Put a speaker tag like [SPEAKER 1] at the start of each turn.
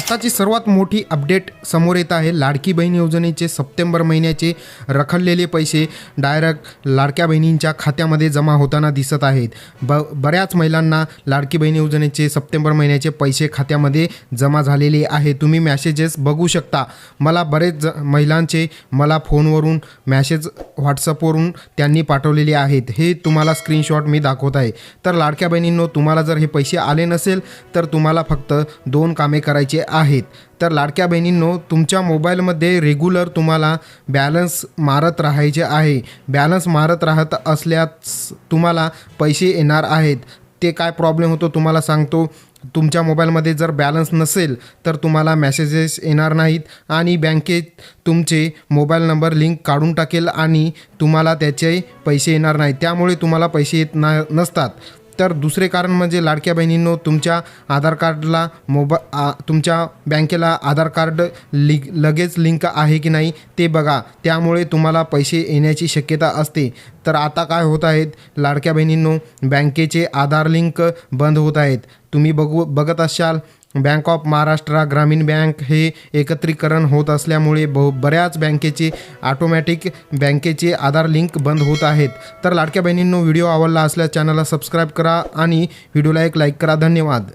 [SPEAKER 1] आताची सर्वात मोठी अपडेट समोर येत आहे। लाडकी बहीण योजनेचे सप्टेंबर महिन्याचे रखडलेले पैसे डायरेक्ट लाडक्या बहिणींच्या खात्यामध्ये जमा होताना दिसत आहेत। बऱ्याच महिलांना लाडकी बहीण योजनेचे सप्टेंबर महिन्याचे पैसे खात्यामध्ये जमा झालेले आहे। तुम्ही मेसेजेस बघू शकता। मला बरेच महिलांचे फोनवरून मेसेज व्हॉट्सअपवरून त्यांनी पाठवलेले आहेत। हे तुम्हाला स्क्रीनशॉट मी दाखवत आहे। तर लाडक्या बहिणींनो, तुम्हाला जर हे पैसे आले नसेल तर तुम्हाला फक्त 2 कामे करायची आहेत। तर लाडक्या बहिणींनो, तुमच्या मोबाईलमध्ये रेग्युलर तुम्हाला बॅलन्स मारत राहायचे आहे। बॅलन्स मारत राहत असल्यास तुम्हाला पैसे येणार आहेत। ते काय प्रॉब्लेम होतो तुम्हाला सांगतो। तुमच्या मोबाईलमध्ये जर बॅलन्स नसेल तर तुम्हाला मेसेजेस येणार नाहीत आणि बँकेत तुमचे मोबाईल नंबर लिंक काढून टाकेल आणि तुम्हाला त्याचे पैसे येणार नाहीत। त्यामुळे तुम्हाला पैसे येत नसतात। तर दुसरे कारण म्हणजे लाडक्या बहिणींनो, तुमच्या आधार कार्डला तुमच्या बँकेला आधार कार्ड लगेच लिंक आहे की नाही ते बघा। त्यामुळे तुम्हाला पैसे येण्याची शक्यता असते। तर आता काय होत आहेत लाडक्या बहिणींनो, बँकेचे आधार लिंक बंद होत आहेत। तुम्ही बघत असाल बँक ऑफ महाराष्ट्र, ग्रामीण बँक हे एकत्रीकरण होत असल्यामुळे बऱ्याच बँकेचे ऑटोमॅटिक बँकेचे आधार लिंक बंद होत आहेत। तर लाडक्या बहिणींनो, व्हिडिओ आवडला असल्यास चॅनलला सबस्क्राईब करा आणि व्हिडिओला एक लाईक करा। धन्यवाद।